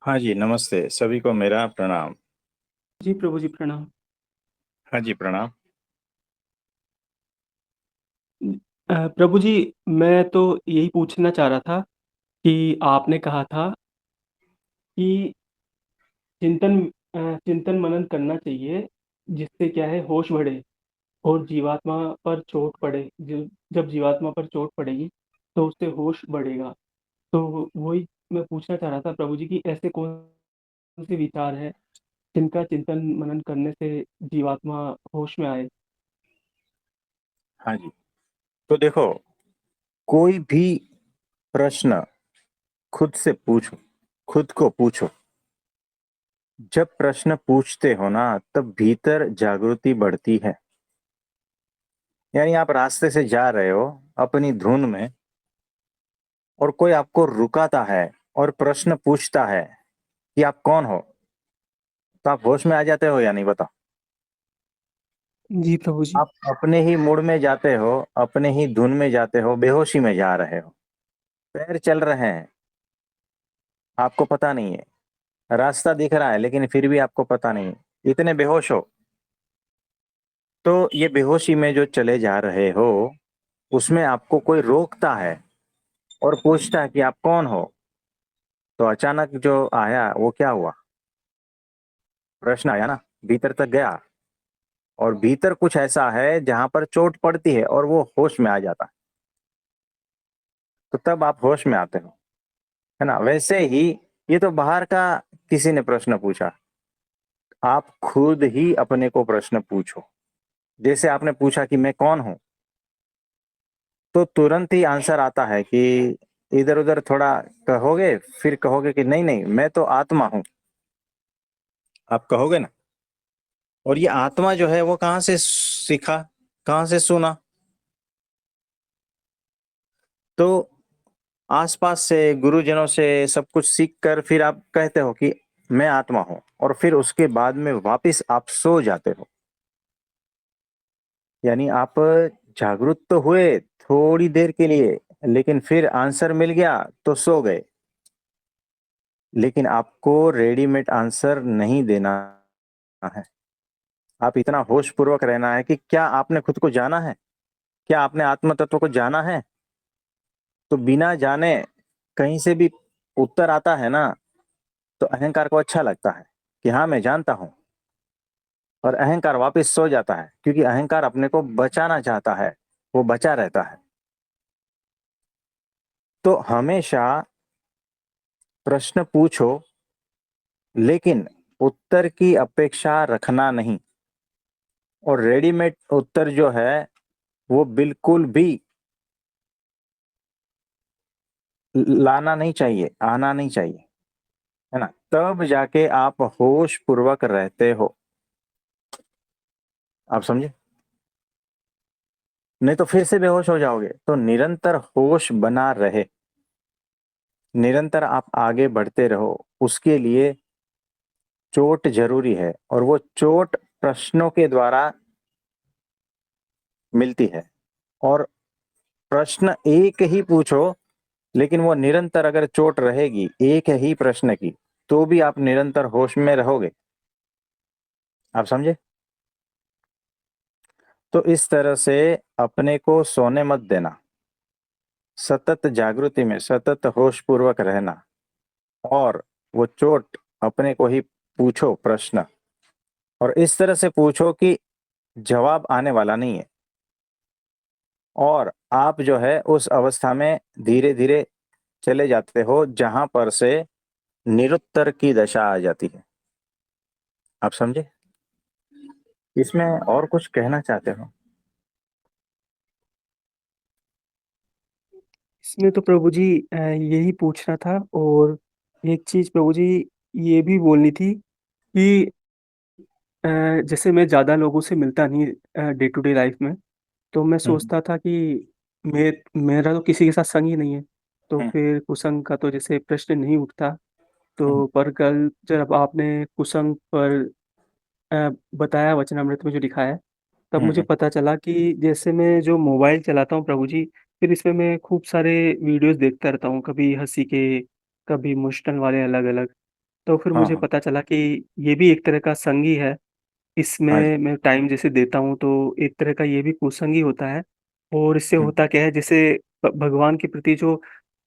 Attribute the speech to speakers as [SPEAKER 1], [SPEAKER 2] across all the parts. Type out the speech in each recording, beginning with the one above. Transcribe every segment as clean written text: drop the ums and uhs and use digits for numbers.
[SPEAKER 1] हाँ जी, नमस्ते। सभी को मेरा प्रणाम।
[SPEAKER 2] जी, प्रभु जी प्रणाम।
[SPEAKER 1] हाँ जी, प्रणाम।
[SPEAKER 2] प्रभु जी, मैं तो यही पूछना चाह रहा था कि आपने कहा था कि चिंतन चिंतन मनन करना चाहिए, जिससे क्या है होश बढ़े और जीवात्मा पर चोट पड़े। जब जीवात्मा पर चोट पड़ेगी, तो उससे होश बढ़ेगा। तो वही मैं पूछना चाह रहा था प्रभु जी कि ऐसे कौन से विचार हैं, जिनका चिंतन मनन करने से जीवात्मा होश में आए?
[SPEAKER 1] हाँ जी। तो देखो, कोई भी प्रश्न खुद से पूछो, खुद को पूछो। जब प्रश्न पूछते हो ना, तब भीतर जागृति बढ़ती है। यानी आप रास्ते से जा रहे हो अपनी धुन में, और कोई आपको रुकाता है और प्रश्न पूछता है कि आप कौन हो, तो आप होश में आ जाते हो या नहीं, बताओ।
[SPEAKER 2] जी, प्रभु जी।
[SPEAKER 1] आप अपने ही मूड में जाते हो, अपने ही धुन में जाते हो, बेहोशी में जा रहे हो। पैर चल रहे हैं, आपको पता नहीं है। रास्ता दिख रहा है, लेकिन फिर भी आपको पता नहीं, इतने बेहोश हो। तो ये बेहोशी में जो चले जा रहे हो, उसमें आपको कोई रोकता है और पूछता है कि आप कौन हो। तो अचानक जो आया वो क्या हुआ? प्रश्न आया ना, भीतर तक गया। और भीतर कुछ ऐसा है जहां पर चोट पड़ती है और वो होश में आ जाता है। तो तब आप होश में आते हो, है ना। वैसे ही ये तो बाहर का किसी ने प्रश्न पूछा, आप खुद ही अपने को प्रश्न पूछो। जैसे आपने पूछा कि मैं कौन हूं, तो तुरंत ही आंसर आता है कि इधर उधर थोड़ा कहोगे, फिर कहोगे कि नहीं नहीं, मैं तो आत्मा हूं। आप कहोगे ना। और ये आत्मा जो है वो कहाँ से सीखा, कहाँ से सुना? तो आसपास से, गुरुजनों से सब कुछ सीख कर फिर आप कहते हो कि मैं आत्मा हूं, और फिर उसके बाद में वापिस आप सो जाते हो। यानी आप जागरूक तो हुए थोड़ी देर के लिए, लेकिन फिर आंसर मिल गया तो सो गए। लेकिन आपको रेडीमेड आंसर नहीं देना है। आप इतना होश पूर्वक रहना है कि क्या आपने खुद को जाना है, क्या आपने आत्म तत्व को जाना है। तो बिना जाने कहीं से भी उत्तर आता है ना, तो अहंकार को अच्छा लगता है कि हाँ मैं जानता हूं। और अहंकार वापस सो जाता है, क्योंकि अहंकार अपने को बचाना चाहता है, वो बचा रहता है। तो हमेशा प्रश्न पूछो, लेकिन उत्तर की अपेक्षा रखना नहीं। और रेडीमेड उत्तर जो है वो बिल्कुल भी लाना नहीं चाहिए, आना नहीं चाहिए, है ना। तब जाके आप होश पूर्वक रहते हो। आप समझे? नहीं तो फिर से बेहोश हो जाओगे। तो निरंतर होश बना रहे, निरंतर आप आगे बढ़ते रहो। उसके लिए चोट जरूरी है, और वो चोट प्रश्नों के द्वारा मिलती है। और प्रश्न एक ही पूछो, लेकिन वो निरंतर अगर चोट रहेगी एक ही प्रश्न की, तो भी आप निरंतर होश में रहोगे। आप समझे? तो इस तरह से अपने को सोने मत देना, सतत जागृति में, सतत होश पूर्वक रहना। और वो चोट अपने को ही पूछो प्रश्न, और इस तरह से पूछो कि जवाब आने वाला नहीं है। और आप जो है उस अवस्था में धीरे धीरे चले जाते हो जहां पर से निरुत्तर की दशा आ जाती है। आप समझे? इसमें और कुछ कहना चाहते हो?
[SPEAKER 2] इसमें तो प्रभु जी यही पूछना था। और एक चीज प्रभु जी ये भी बोलनी थी कि अ, जैसे मैं ज्यादा लोगों से मिलता नहीं डे टू डे लाइफ में, तो मैं
[SPEAKER 1] हम्म।
[SPEAKER 2] सोचता था कि मेरा तो किसी के साथ संग ही नहीं है, तो
[SPEAKER 1] हम्म।
[SPEAKER 2] फिर कुसंग का तो जैसे प्रश्न नहीं उठता।
[SPEAKER 1] हम्म।
[SPEAKER 2] तो पर कल जब आपने कुसंग पर बताया वचनामृत में जो लिखा है, तब मुझे
[SPEAKER 1] हम्म।
[SPEAKER 2] पता चला कि जैसे मैं जो मोबाइल चलाता हूँ प्रभु जी, फिर इसमें मैं खूब सारे वीडियोस देखता रहता हूँ, कभी हंसी के, कभी इमोशनल वाले, अलग अलग। तो फिर
[SPEAKER 1] हाँ
[SPEAKER 2] मुझे
[SPEAKER 1] हाँ।
[SPEAKER 2] पता चला कि ये भी एक तरह का संग ही है।
[SPEAKER 1] हाँ जी।
[SPEAKER 2] इसमें मैं टाइम जैसे देता हूँ तो एक तरह का ये भी कुसंग ही होता है। और इससे
[SPEAKER 1] हम्म,
[SPEAKER 2] होता क्या है, जैसे भगवान के प्रति जो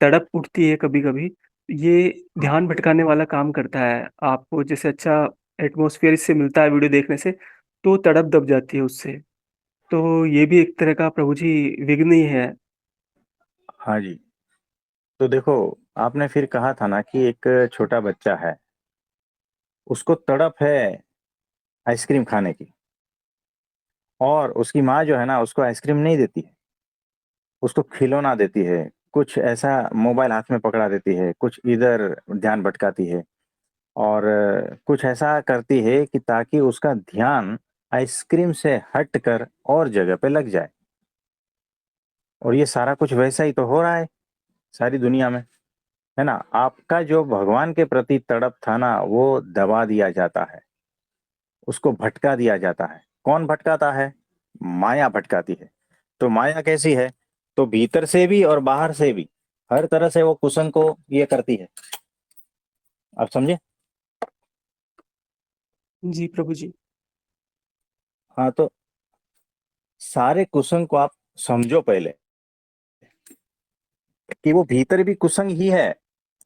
[SPEAKER 2] तड़प उठती है कभी-कभी, ये
[SPEAKER 1] हाँ
[SPEAKER 2] ध्यान भटकाने वाला काम करता है। आपको जैसे अच्छा एटमॉस्फेयर इससे मिलता है वीडियो देखने से, तो तड़प दब जाती है उससे। तो ये भी एक तरह का प्रभु जी विघ्न ही है।
[SPEAKER 1] हाँ जी। तो देखो, आपने फिर कहा था ना कि एक छोटा बच्चा है, उसको तड़प है आइसक्रीम खाने की, और उसकी माँ जो है ना उसको आइसक्रीम नहीं देती है, उसको खिलौना देती है, कुछ ऐसा मोबाइल हाथ में पकड़ा देती है, कुछ इधर ध्यान भटकाती है, और कुछ ऐसा करती है कि ताकि उसका ध्यान आइसक्रीम से हट कर और जगह पे लग जाए। और ये सारा कुछ वैसा ही तो हो रहा है सारी दुनिया में, है ना। आपका जो भगवान के प्रति तड़प था ना वो दबा दिया जाता है, उसको भटका दिया जाता है। कौन भटकाता है? माया भटकाती है। तो माया कैसी है? तो भीतर से भी और बाहर से भी हर तरह से वो कुसंग को ये करती है। आप समझे?
[SPEAKER 2] जी, प्रभु जी।
[SPEAKER 1] हाँ, तो सारे कुसंग को आप समझो पहले, कि वो भीतर भी कुसंग ही है।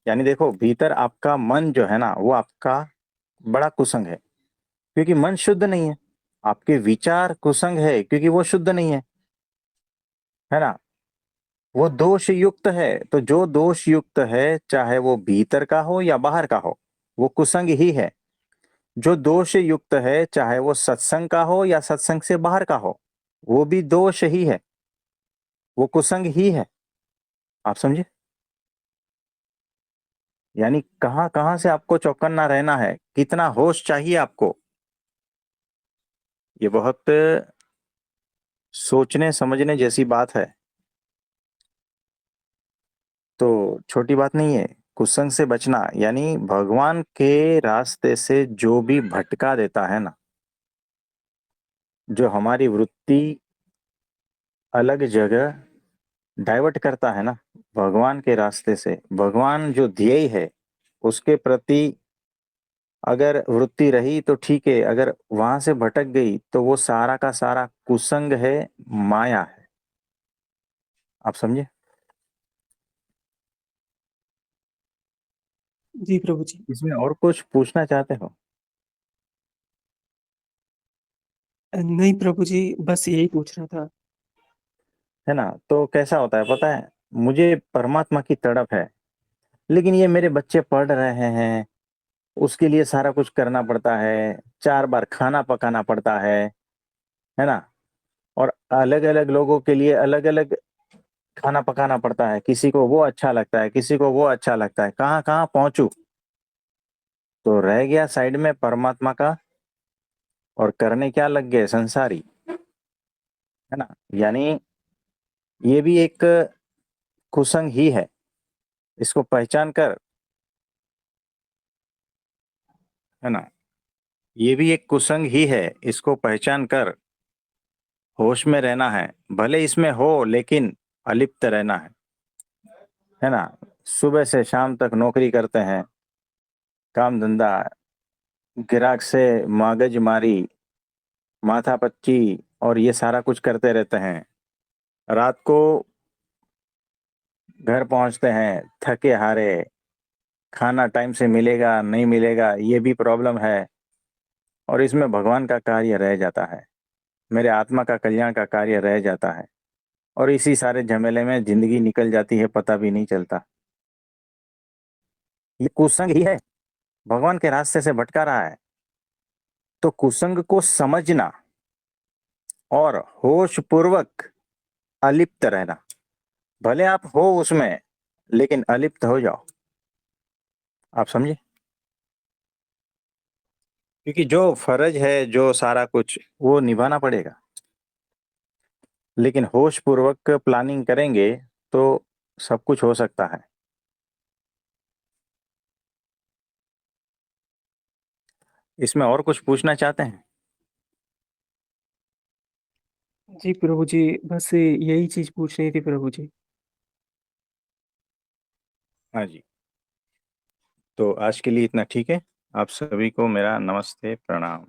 [SPEAKER 1] यानी देखो, भीतर आपका मन जो है ना वो आपका बड़ा कुसंग है, क्योंकि मन शुद्ध नहीं है। आपके विचार कुसंग है क्योंकि वो शुद्ध नहीं है ना। वो दोष युक्त है, तो जो दोष युक्त है, चाहे वो भीतर का हो या बाहर का हो, वो कुसंग ही है। जो दोष युक्त है, चाहे वो सत्संग का हो या सत्संग से बाहर का हो, वो भी दोष ही है, वो कुसंग ही है। आप समझे? यानी कहां कहां से आपको चौकन्ना रहना है, कितना होश चाहिए आपको, ये बहुत सोचने समझने जैसी बात है। तो छोटी बात नहीं है कुसंग से बचना, यानी भगवान के रास्ते से जो भी भटका देता है ना, जो हमारी वृत्ति अलग जगह डाइवर्ट करता है ना भगवान के रास्ते से, भगवान जो ध्येय है उसके प्रति अगर वृत्ति रही तो ठीक है, अगर वहां से भटक गई तो वो सारा का सारा कुसंग है, माया है। आप समझे?
[SPEAKER 2] जी, प्रभु जी।
[SPEAKER 1] इसमें और कुछ पूछना चाहते हो?
[SPEAKER 2] नहीं प्रभु जी, बस यही पूछना था।
[SPEAKER 1] है ना। तो कैसा होता है पता है, मुझे परमात्मा की तड़प है, लेकिन ये मेरे बच्चे पढ़ रहे हैं, उसके लिए सारा कुछ करना पड़ता है, 4 बार खाना पकाना पड़ता है ना। और अलग अलग लोगों के लिए अलग अलग खाना पकाना पड़ता है, किसी को वो अच्छा लगता है, किसी को वो अच्छा लगता है, कहाँ कहाँ पहुंचू। तो रह गया साइड में परमात्मा का, और करने क्या लग गए संसारी, है ना। यानी ये भी एक कुसंग ही है, इसको पहचान कर, है ना, ये भी एक कुसंग ही है, इसको पहचान कर होश में रहना है। भले इसमें हो लेकिन अलिप्त रहना है ना। सुबह से शाम तक नौकरी करते हैं, काम धंधा, ग्राहक से मगज मारी, माथापच्ची, और ये सारा कुछ करते रहते हैं। रात को घर पहुंचते हैं थके हारे, खाना टाइम से मिलेगा नहीं मिलेगा ये भी प्रॉब्लम है, और इसमें भगवान का कार्य रह जाता है, मेरे आत्मा का कल्याण का कार्य रह जाता है, और इसी सारे झमेले में जिंदगी निकल जाती है, पता भी नहीं चलता। ये कुसंग ही है, भगवान के रास्ते से भटका रहा है। तो कुसंग को समझना और होश पूर्वक अलिप्त रहना, भले आप हो उसमें लेकिन अलिप्त हो जाओ। आप समझे? क्योंकि जो फर्ज है, जो सारा कुछ वो निभाना पड़ेगा, लेकिन होश पूर्वक प्लानिंग करेंगे तो सब कुछ हो सकता है। इसमें और कुछ पूछना चाहते हैं?
[SPEAKER 2] जी, प्रभु जी, बस यही चीज़ पूछनी थी प्रभु जी।
[SPEAKER 1] हाँ जी। तो आज के लिए इतना ठीक है। आप सभी को मेरा नमस्ते, प्रणाम।